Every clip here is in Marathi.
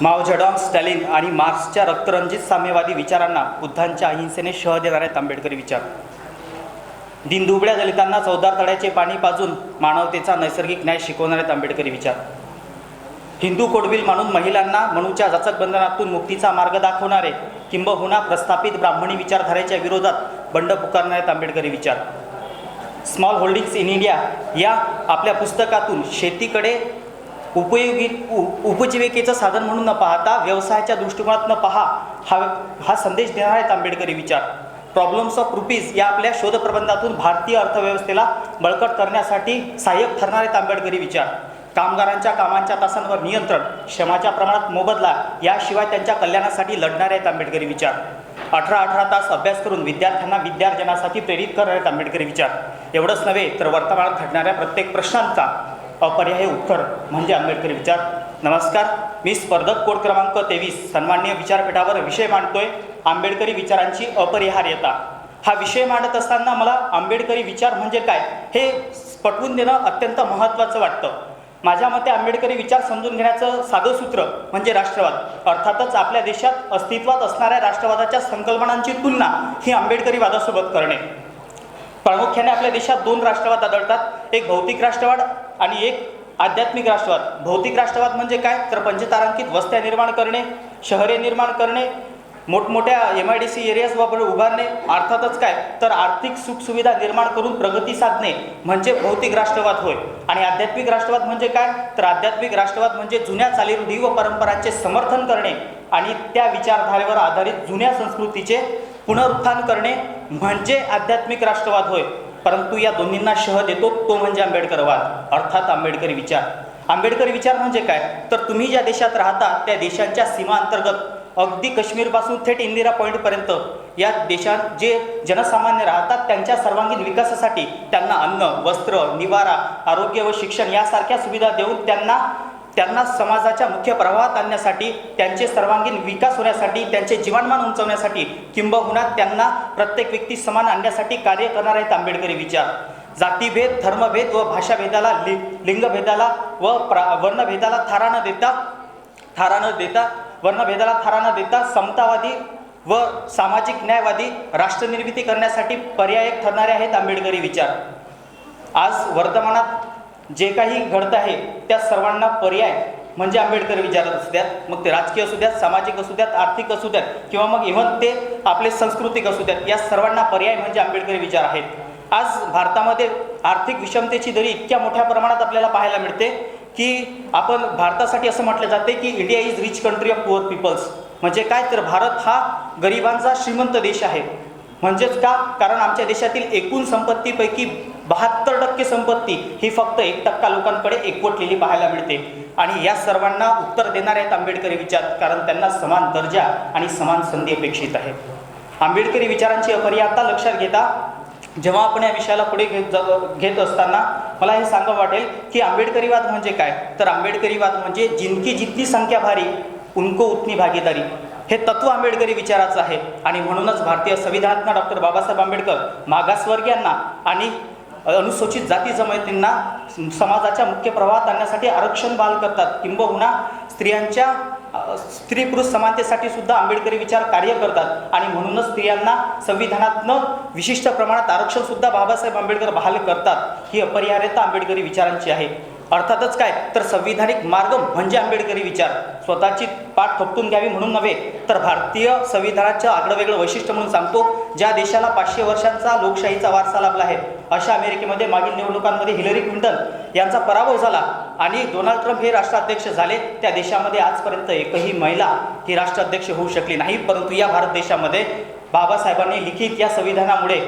माओ झेडॉंग, स्टॅलिन आणि मार्क्सच्या रक्तरंजित साम्यवादी विचारांना बुद्धांच्या अहिंसेने शह देणारे आहेत आंबेडकरी विचार. दिनदुबळ्या दलितांना चौदार तळ्याचे पाणी पाजून मानवतेचा नैसर्गिक न्याय शिकवणारे आहेत आंबेडकरी विचार. हिंदू कोडबिल मानून महिलांना मनूच्या जाचक बंधनातून मुक्तीचा मार्ग दाखवणारे किंबहुना प्रस्थापित ब्राह्मणी विचारधारेच्या विरोधात बंड पुकारणारे आहेत आंबेडकरी विचार. स्मॉल होल्डिंग्स इन इंडिया या आपल्या पुस्तकातून शेतीकडे उपजीविकेचं साधन म्हणून न पाहता व्यवसायाच्या दृष्टिकोनात न पहा हा संदेश देणारे आहेत आंबेडकरी विचार. प्रॉब्लेम्स ऑफ रुपीज या आपल्या शोधप्रबंधातून भारतीय अर्थव्यवस्थेला बळकट करण्यासाठी सहाय्यक ठरणारे आहेत आंबेडकरी विचार. कामगारांच्या कामांच्या तासांवर नियंत्रण, श्रमाच्या प्रमाणात मोबदला याशिवाय त्यांच्या कल्याणासाठी लढणारे आहेत आंबेडकरी विचार. 18 तास अभ्यास करून विद्यार्थ्यांना विद्यार्जनासाठी प्रेरित करणारे आहेत आंबेडकरी विचार. एवढंच नव्हे तर वर्तमानात घडणाऱ्या प्रत्येक प्रश्नांचा अपरिहार्य उत्तर म्हणजे आंबेडकरी विचार. नमस्कार, मी स्पर्धक कोड क्रमांक 23 सन्माननीय विचारपीठावर विषय मांडतोय आंबेडकरी विचारांची अपरिहार्यता. हा विषय मांडत असताना मला आंबेडकरी विचार म्हणजे काय हे पटवून देणं अत्यंत महत्त्वाचं वाटतं. माझ्या मते आंबेडकरी विचार समजून घेण्याचं साधं सूत्र म्हणजे राष्ट्रवाद. अर्थातच आपल्या देशात अस्तित्वात असणाऱ्या राष्ट्रवादाच्या संकल्पनांची तुलना ही आंबेडकरी वादासोबत करणे. प्रामुख्याने आपल्या देशात 2 राष्ट्रवाद आढळतात, एक भौतिक राष्ट्रवाद आणि एक आध्यात्मिक राष्ट्रवाद. भौतिक राष्ट्रवाद म्हणजे काय तर पंचतारांकित वस्त्या निर्माण करणे, शहरे निर्माण करणे, मोठमोठ्या MIDC एरियाज उभारणे, अर्थातच काय तर आर्थिक सुखसुविधा निर्माण करून प्रगती साधणे म्हणजे भौतिक राष्ट्रवाद होय. आणि आध्यात्मिक राष्ट्रवाद म्हणजे काय तर आध्यात्मिक राष्ट्रवाद म्हणजे जुन्या चालीरूढी व परंपरांचे समर्थन करणे आणि त्या विचारधारेवर आधारित जुन्या संस्कृतीचे पुनरुत्थान करणे म्हणजे आध्यात्मिक राष्ट्रवाद होय. परंतु या दोन्हींना शह देतो तो म्हणजे आंबेडकरवाद अर्थात आंबेडकरी विचार. आंबेडकरी विचार म्हणजे काय तर तुम्ही ज्या देशात राहता त्या देशांच्या सीमांतर्गत अगदी काश्मीरपासून थेट इंदिरा पॉईंटपर्यंत या देशात जे जनसामान्य राहतात त्यांच्या सर्वांगीण विकासासाठी त्यांना अन्न, वस्त्र, निवारा, आरोग्य व शिक्षण यासारख्या सुविधा देऊन त्यांना समाजाच्या मुख्य प्रवाहात आणण्यासाठी, त्यांचे सर्वांगीण विकास होण्यासाठी, त्यांचे जीवनमान उंचावण्यासाठी किंबहुना त्यांना प्रत्येक व्यक्ती समान आणण्यासाठी कार्य करणारे आहेत आंबेडकरी विचार. जातीभेद, धर्मभेद व भाषाभेदाला, लिंगभेदाला व वर्णभेदाला थारा न देता समतावादी व सामाजिक न्यायवादी राष्ट्रनिर्मिती करण्यासाठी पर्यायक ठरणारे आहेत आंबेडकरी विचार. आज वर्तमानात जे काही घडत आहे त्या सर्वांना पर्याय म्हणजे आंबेडकरी विचार असू द्यात, मग ते राजकीय असू द्यात, सामाजिक असू द्यात, आर्थिक असू द्यात किंवा मग इव्हन ते आपले सांस्कृतिक असू द्यात, या सर्वांना पर्याय म्हणजे आंबेडकरी विचार आहेत. आज भारतामध्ये आर्थिक विषमतेची दरी इतक्या मोठ्या प्रमाणात आपल्याला पाहायला मिळते की आपण भारतासाठी असं म्हटलं जाते की India is rich country of poor peoples. म्हणजे काय तर भारत हा गरिबांचा श्रीमंत देश आहे. म्हणजेच का कारण आमच्या देशातील एकूण संपत्तीपैकी 72% संपत्ती ही फक्त 1% लोकांकडे एकवटलेली पाहायला मिळते. आणि या सर्वांना उत्तर देणारे आहेत आंबेडकरी विचार, कारण त्यांना समान दर्जा आणि समान संधी अपेक्षित आहे. आंबेडकरी विचारांची अपरिहार्यता लक्षात घेता जेव्हा आपण या विषयाला पुढे घेत असताना मला हे सांगावं वाटेल की आंबेडकरीवाद म्हणजे काय तर आंबेडकरीवाद म्हणजे जिनकी जितनी संख्या भारी उनको उतनी भागीदारी हे तत्व आंबेडकरी विचाराचं आहे. आणि म्हणूनच भारतीय संविधानात डॉक्टर बाबासाहेब आंबेडकर मागासवर्गीयांना आणि अनुसूचित जाती जमातींना समाजाच्या मुख्य प्रवाहात आणण्यासाठी आरक्षण बहाल करतात. किंबहुना स्त्री पुरुष समानतेसाठी सुद्धा आंबेडकरी विचार कार्य करतात. आणि म्हणूनच स्त्रियांना संविधानातनं विशिष्ट प्रमाणात आरक्षण सुद्धा बाबासाहेब आंबेडकर बहाल करतात. ही अपरिहार्यता आंबेडकरी विचारांची आहे. अर्थातच काय तर संविधानिक मार्ग म्हणजे आंबेडकरी विचार. स्वतःची पाठ थोपटून घ्यावी म्हणून नव्हे तर भारतीय संविधानाचं आगळंवेगळं वैशिष्ट्य म्हणून सांगतो. ज्या देशाला 500 वर्षांचा लोकशाहीचा वारसा लाभला आहे अशा अमेरिकेमध्ये मागील निवडणुकांमध्ये हिलरी क्लिंटन यांचा पराभव झाला आणि डोनाल्ड ट्रम्प हे राष्ट्राध्यक्ष झाले. त्या देशामध्ये आजपर्यंत एकही महिला ही राष्ट्राध्यक्ष होऊ शकली नाही. परंतु या भारत देशामध्ये बाबासाहेबांनी लिखित या संविधानामुळे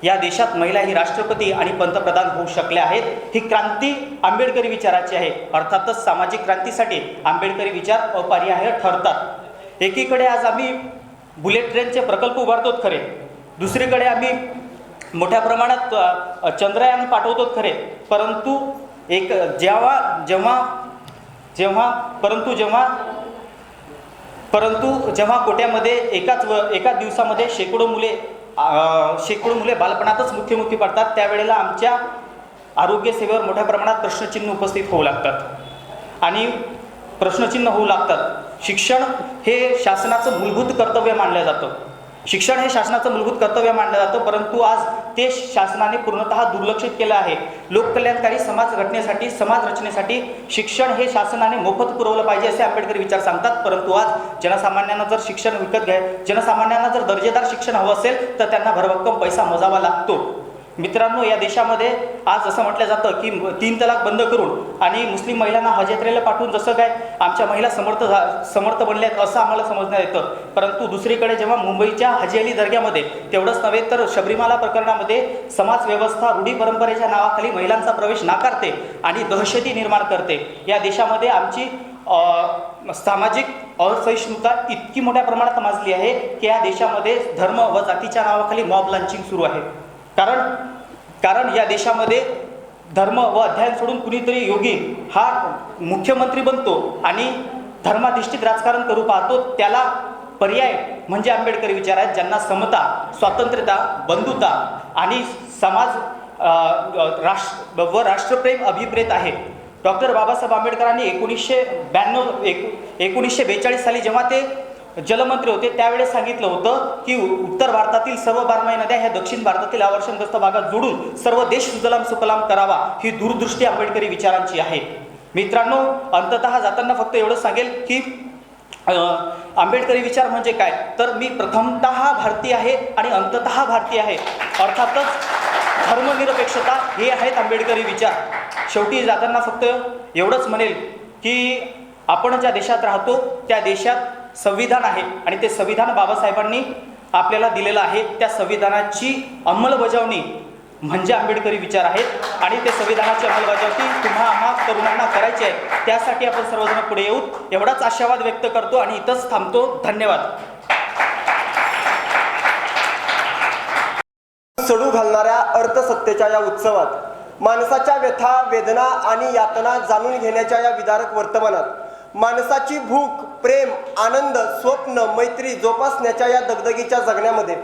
या देशात महिला ही राष्ट्रपती आणि पंतप्रधान होऊ शकल्या आहेत. ही क्रांती आंबेडकरी विचाराची आहे. अर्थातच सामाजिक क्रांतीसाठी आंबेडकरी विचार अपरिहार्य ठरतात. एकीकडे आज आम्ही बुलेट ट्रेनचे प्रकल्प उभारतो खरे, दुसरीकडे आम्ही मोठ्या प्रमाणात चंद्रयान पाठवतो खरे, परंतु जेव्हा कोट्यामध्ये एकाच दिवसामध्ये शेकडो मुले बालपणातच मृत्युमुखी पडतात त्यावेळेला आमच्या आरोग्य सेवेवर मोठ्या प्रमाणात प्रश्नचिन्ह उपस्थित होऊ लागतात. आणि प्रश्नचिन्ह होऊ लागतात। शिक्षण हे शासनाचं मूलभूत कर्तव्य मानलं जातं, शिक्षण हे शासनाचं मूलभूत कर्तव्य मानलं जातं, परंतु आज ते शासनाने पूर्णतः दुर्लक्षित केलं आहे। लोककल्याणकारी समाज घटनेसाठी, समाज रचनेसाठी शिक्षण हे शासनाने मोफत पुरवलं पाहिजे असे आंबेडकरी विचार सांगतात, परंतु आज जनसामान्यांना जर शिक्षण विकत जनसामान्यांना जर दर्जेदार शिक्षण हवं असेल तर त्यांना भरभक्कम पैसा मोजावा लागतो। मित्रांनो, या देशामध्ये आज असं म्हटलं जातं की 3 तलाक बंद करून आणि मुस्लिम महिलांना हज यात्रेला पाठवून जसं काय आमच्या महिला समर्थ बनल्या आहेत असं आम्हाला समजण्यात येतं, परंतु दुसरीकडे जेव्हा मुंबईच्या हजी अली दर्ग्यामध्ये तेवढंच नव्हे तर शबरीमाला प्रकरणामध्ये समाज व्यवस्था रूढी परंपरेच्या नावाखाली महिलांचा प्रवेश नाकारते आणि दहशती निर्माण करते। या देशामध्ये आमची सामाजिक असहिष्णुता इतकी मोठ्या प्रमाणात माजली आहे की या देशामध्ये धर्म व जातीच्या नावाखाली मॉब लॉन्चिंग सुरू आहे। कारण या देशामध्ये धर्म व अध्ययन सोडून कुणीतरी योगी हा मुख्यमंत्री बनतो आणि धर्माधिष्ठित राजकारण करू पाहतो, त्याला पर्याय म्हणजे आंबेडकरी विचार आहेत, ज्यांना समता, स्वातंत्र्यता, बंधुता आणि समाज व राष्ट्रप्रेम अभिप्रेत आहे। डॉक्टर बाबासाहेब आंबेडकरांनी 1942 साली जेव्हा ते जलमंत्री होते त्यावेळेस सांगितलं होतं की उत्तर भारतातील सर्व 12 नद्या ह्या दक्षिण भारतातील आवर्षणग्रस्त भागात जोडून सर्व देश सुजलाम सुफलाम करावा, ही दूरदृष्टी आंबेडकरी विचारांची आहे। मित्रांनो, अंततः जाताना फक्त एवढंच सांगेल की आंबेडकरी विचार म्हणजे काय, तर मी प्रथमतः भारतीय आहे आणि अंततः भारतीय आहे, अर्थातच धर्मनिरपेक्षता हे आहेत आंबेडकरी विचार। शेवटी जाताना फक्त एवढंच म्हणेल की आपण ज्या देशात राहतो त्या देशात संविधान आहे आणि ते संविधान बाबासाहेबांनी आपल्याला दिलेलं आहे, त्या संविधानाची अंमलबजावणी म्हणजे आंबेडकरी विचार आहेत आणि ते संविधानाची अंमलबजावणी आम्हा तरुणांना करायची आहे। त्यासाठी आपण सर्वजण पुढे येऊ एवढाच आशावाद व्यक्त करतो आणि इथंच थांबतो। धन्यवाद। चढू घालणाऱ्या अर्थसत्तेच्या या उत्सवात माणसाच्या व्यथा, वेदना आणि यातना जाणून घेण्याच्या या विदारक वर्तमानात माणसाची भूक, प्रेम, आनंद, स्वप्न, मैत्री जोपासण्याच्या या दगदगीच्या जगण्यामध्ये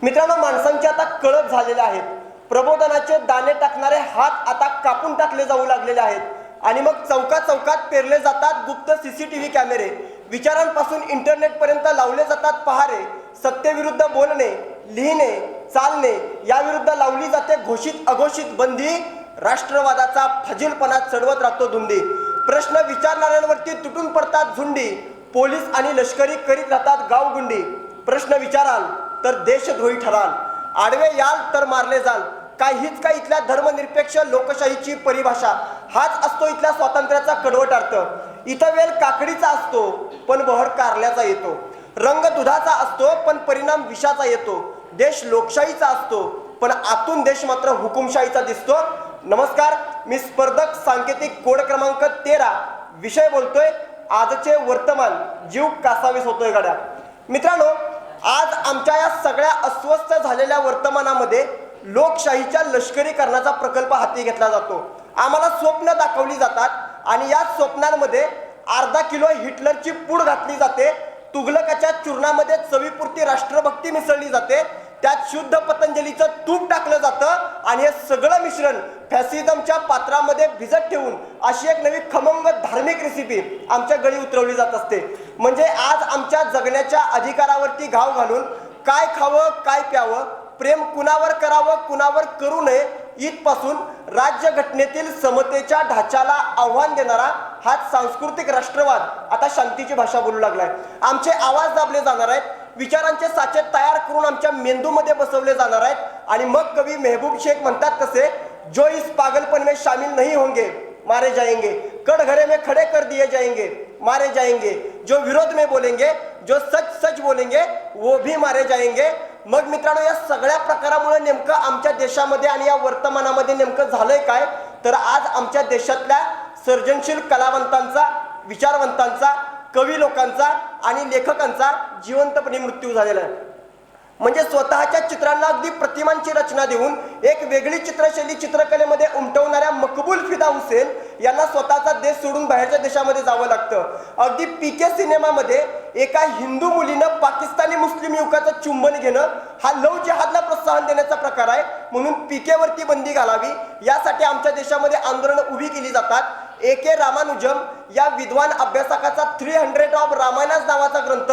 मित्रांनो, माणसांचे आता कळप झालेले आहेत। प्रबोधनाचे दाणे टाकणारे हात आता कापून टाकले जाऊ लागलेले आहेत आणि मग चौकात पेरले जातात गुप्त CCTV कॅमेरे, विचारांपासून इंटरनेटपर्यंत लावले जातात पहारे, सत्तेविरुद्ध बोलणे, लिहिणे, चालणे याविरुद्ध लावली जाते घोषित अघोषित बंदी, राष्ट्रवादाचा फजिलपणा चढवत राहतो धुंदी, प्रश्न विचारणाऱ्यांवरती तुटून पडतात झुंडी, पोलीस आणि लष्करी करीत राहतात गावगुंडी, प्रश्न विचाराल तर देशद्रोही ठराल, आडवे याल तर मारले जाल, काहीच काय इथल्या धर्मनिरपेक्ष लोकशाहीची परिभाषा, हाच असतो इथल्या स्वातंत्र्याचा कडवट अर्थ। इथं वेल काकडीचा असतो पण बहर कारल्याचा येतो, रंग दुधाचा असतो पण परिणाम विषाचा येतो, देश लोकशाहीचा असतो पण आतून देश मात्र हुकुमशाहीचा दिसतो। नमस्कार, मी स्पर्धक सांकेतिक कोड क्रमांक 13 विषय बोलतोय आजचे वर्तमान, जीव कासावीस होतोय गड्या। मित्रांनो, आज आमच्या या सगळ्या अस्वस्थ झालेल्या वर्तमानामध्ये लोकशाहीच्या लष्करीकरणाचा प्रकल्प हाती घेतला जातो। आम्हाला स्वप्न दाखवली जातात आणि या स्वप्नांमध्ये अर्धा किलो हिटलरची पूड घातली जाते, तुघलकाच्या चूर्णामध्ये चवीपुरती राष्ट्रभक्ती मिसळली जाते, त्यात शुद्ध पतंजलीचं तूप टाकलं जातं आणि हे सगळं मिश्रण फॅसिझमच्या पात्रामध्ये भिजत ठेवून अशी एक नवी खमंग धार्मिक रेसिपी आमच्या गळी उतरवली जात असते। म्हणजे आज आमच्या जगण्याच्या अधिकारावरती घाव घालून काय खावं, काय प्यावं, प्रेम कुणावर करावं, कुणावर करू नये इथपासून राज्यघटनेतील समतेच्या ढाच्याला आव्हान देणारा हा सांस्कृतिक राष्ट्रवाद आता शांतीची भाषा बोलू लागलाय। आमचे आवाज दाबले जाणार आहेत, विचारांचे साचे तयार करून आमच्या मेंदूमध्ये बसवले जाणार आहेत आणि मग कवी मेहबूब शेख म्हणतात कसे, जो इस पागलपन में शामिल नहीं होंगे मारे जाएंगे, कटघरे में खड़े कर दिए जाएंगे मारे जाएंगे, जो विरोध में बोलेंगे, जो सच सच बोलेंगे वो भी मारे जाएंगे। मग मित्रांनो, या सगळ्या प्रकारामुळे नेमकं आमच्या देशामध्ये आणि या वर्तमानामध्ये नेमकं झालंय काय, तर आज आमच्या देशातल्या सर्जनशील कलावंतांचा, विचारवंतांचा, कवी लोकांचा आणि लेखकांचा जिवंतपणे मृत्यू झालेला आहे। म्हणजे स्वतःच्या चित्रांना अगदी प्रतिमांची रचना देऊन एक वेगळी चित्रशैली चित्रकलेमध्ये उमटवणाऱ्या मकबूल फिदा हुसेन यांना स्वतःचा देश सोडून बाहेरच्या देशामध्ये जावं लागतं. अगदी पीके सिनेमामध्ये एका हिंदू मुलीनं पाकिस्तानी मुस्लिम युवकाचं चुंबन घेणं हा लव जिहादला प्रोत्साहन देण्याचा प्रकार आहे, म्हणून पीकेवरती बंदी घालावी यासाठी आमच्या देशामध्ये आंदोलनं उभी केली जातात. A.K. रामानुजम या विद्वान अभ्यासकाचा 300 ऑफ रामायणास नावाचा ग्रंथ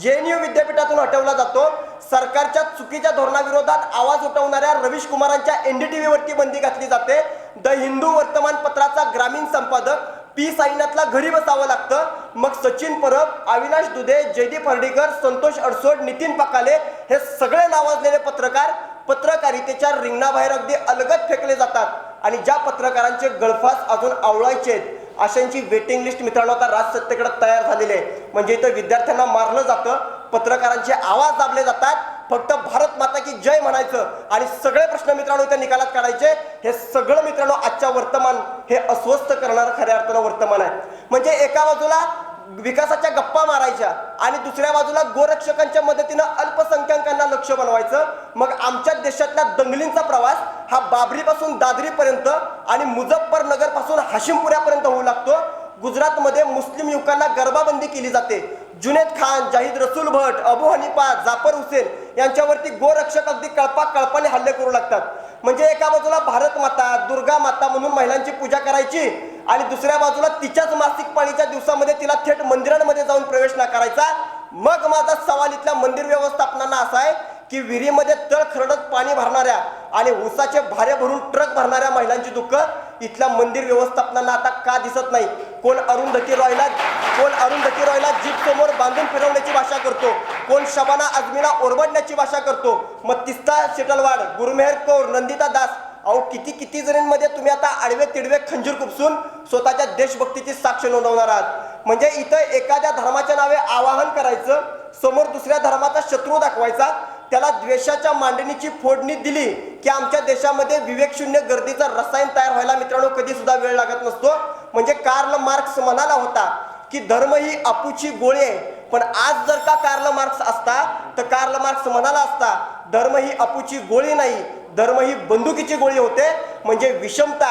JNU विद्यापीठातून हटवला जातो. सरकारच्या चुकीच्या धोरणाविरोधात आवाज उठवणाऱ्या रवीश कुमारांच्या NDTV वरती बंदी घातली जाते. द हिंदू वर्तमानपत्राचा ग्रामीण संपादक P. साईनाथला घरी बसावं लागतं. मग सचिन परब, अविनाश दुधे, जयदीप हर्डीकर, संतोष अडसोड, नितीन पकाले हे सगळे नावाजलेले पत्रकार पत्रकारितेच्या रिंगणाबाहेर अगदी अलगद फेकले जातात. आणि ज्या पत्रकारांचे गळफास अजून आवळायचे अशांची वेटिंग लिस्ट मित्रांनो आता राजसत्तेकडे तयार झालेली आहे. म्हणजे इथं विद्यार्थ्यांना मारलं जातं, पत्रकारांचे आवाज दाबले जातात, फक्त भारत माता की जय म्हणायचं आणि सगळे प्रश्न मित्रांनो इथे निकालात काढायचे. हे सगळं मित्रांनो आजच्या वर्तमान हे अस्वस्थ करणारं खऱ्या अर्थानं वर्तमान आहे. म्हणजे एका बाजूला विकासाच्या गप्पा मारायच्या आणि दुसऱ्या बाजूला गोरक्षकांच्या मदतीनं अल्पसंख्याकांना लक्ष बनवायचं. मग आमच्या देशातल्या दंगलींचा प्रवास हा बाबरीपासून दादरीपर्यंत आणि मुझफ्फरनगर पासून हाशिमपुऱ्यापर्यंत होऊ लागतो. गुजरातमध्ये मुस्लिम युवकांना गर्भाबंदी केली जाते. जुनेद खान, जाहिद रसूल भट, अबू हनीफा, जाफर हुसेन यांच्यावरती गोरक्षक अगदी कळपाने हल्ले करू लागतात. म्हणजे एका बाजूला भारत माता, दुर्गा माता म्हणून महिलांची पूजा करायची आणि दुसऱ्या बाजूला तिच्याच मासिक पाळीच्या दिवसामध्ये तिला थेट मंदिरांमध्ये जाऊन प्रवेश न करायचा. मग माझा सवाल इथल्या मंदिर व्यवस्थापनांना असा आहे की विहिरीमध्ये तळ खरडत पाणी भरणाऱ्या आणि ऊसाचे भारे भरून ट्रक भरणाऱ्या महिलांची दुःख इथल्या मंदिर व्यवस्थापनांना आता का दिसत नाही? कोण अरुंधती रॉयला जीप समोर बांधून फिरवण्याची भाषा करतो, कोण शबाना आझमीला ओरबडण्याची भाषा करतो. मग तिस्ता शेटलवाड, गुरमेहर कौर, नंदिता दास, अहो किती जणींमध्ये तुम्ही आता आडवे तिडवे खंजीर खुपसून स्वतःच्या देशभक्तीची साक्ष नोंदवणार आहात. म्हणजे इथं एखाद्या धर्माच्या नावे आवाहन करायचं, समोर दुसऱ्या धर्माचा शत्रू दाखवायचा, त्याला द्वेषाच्या मांडणीची फोडणी दिली की आमच्या देशामध्ये विवेकशून्य गर्दीचं रसायन तयार व्हायला मित्रांनो कधी सुद्धा वेळ लागत नसतो. म्हणजे कार्ल मार्क्स म्हणाला होता की धर्म ही अपूची गोळी आहे, पण आज जर का कार्ल मार्क्स असता तर कार्ल मार्क्स म्हणाला असता धर्म ही अपूची गोळी नाही, धर्म ही बंदुकीची गोळी होते. म्हणजे विषमता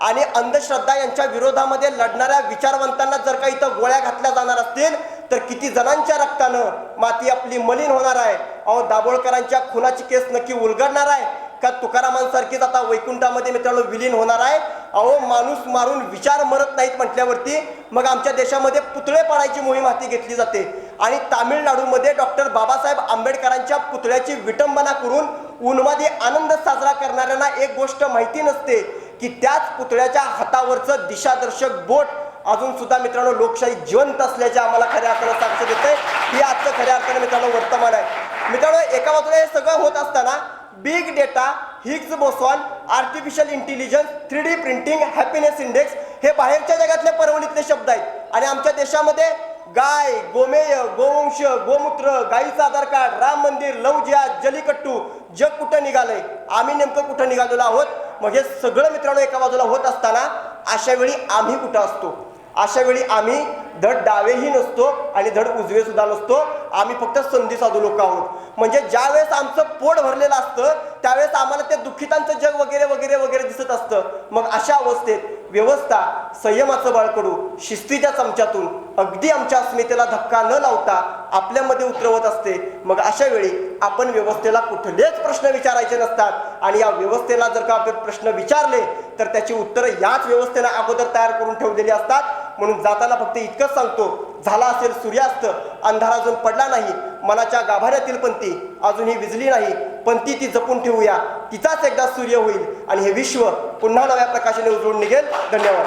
आणि अंधश्रद्धा यांच्या विरोधामध्ये लढणाऱ्या विचारवंतांना जर का इथं गोळ्या घातल्या जाणार असतील तर किती जणांच्या रक्तानं माती आपली मलिन होणार आहे. अहो दाभोळकरांच्या खुनाची केस नक्की उलगडणार आहे का तुकारामांसारखीच आता वैकुंठामध्ये मित्रांनो विलीन होणार आहे? अहो माणूस मारून विचार मरत नाहीत म्हटल्यावरती मग आमच्या देशामध्ये पुतळे पाडायची मोहीम हाती घेतली जाते आणि तामिळनाडूमध्ये डॉक्टर बाबासाहेब आंबेडकरांच्या पुतळ्याची विटंबना करून उन्मादी आनंद साजरा करणाऱ्यांना एक गोष्ट माहिती नसते की त्याच पुतळ्याच्या हातावरचं दिशादर्शक बोट अजून सुद्धा मित्रांनो लोकशाही जिवंत असल्याचे आम्हाला खऱ्या अर्थानं साक्ष देते. ही आजचं खऱ्या अर्थानं मित्रांनो वर्तमान आहे. मित्रांनो एका बाजूला हे सगळं होत असताना big data, Higgs boson, artificial intelligence, 3D printing, happiness index हे बाहेरच्या जगातले परवणीतले शब्द आहेत आणि आमच्या देशामध्ये गाय, गोमेय, गोवंश, गोमूत्र, गाईचं आधार कार्ड, राम मंदिर, लव जिहाद, जलीकट्टू, जग कुठं निघालंय, आम्ही नेमकं कुठं निघालेलो आहोत. मग हे सगळं मित्रांनो एका बाजूला होत असताना अशा वेळी आम्ही कुठं असतो? अशा वेळी आम्ही धड डावेही नसतो आणि धड उजवे सुद्धा नसतो. आम्ही फक्त संधी साधू लोक आहोत. म्हणजे ज्या वेळेस आमचं पोट भरलेलं असतं त्यावेळेस आम्हाला ते दुःखितांचं जग वगैरे वगैरे वगैरे दिसत असतं. मग अशा अवस्थेत व्यवस्था संयमाचं बाळकडू शिस्तीच्या चमच्यातून अगदी आमच्या अस्मितेला धक्का न लावता आपल्यामध्ये उतरवत असते. मग अशा वेळी आपण व्यवस्थेला कुठलेच प्रश्न विचारायचे नसतात आणि या व्यवस्थेला जर का आपण प्रश्न विचारले तर त्याची उत्तरं याच व्यवस्थेला अगोदर तयार करून ठेवलेली असतात. म्हणून जाताना फक्त इतकंच सांगतो, झाला असेल सूर्यास्त, अंधार अजून पडला नाही, मनाच्या गाभाऱ्यातील पंथी अजूनही विजली नाही, पंथी ती जपून ठेवूया, तिचाच एकदा सूर्य होईल आणि हे विश्व पुन्हा नव्या प्रकाशाने उजळून निघेल. धन्यवाद.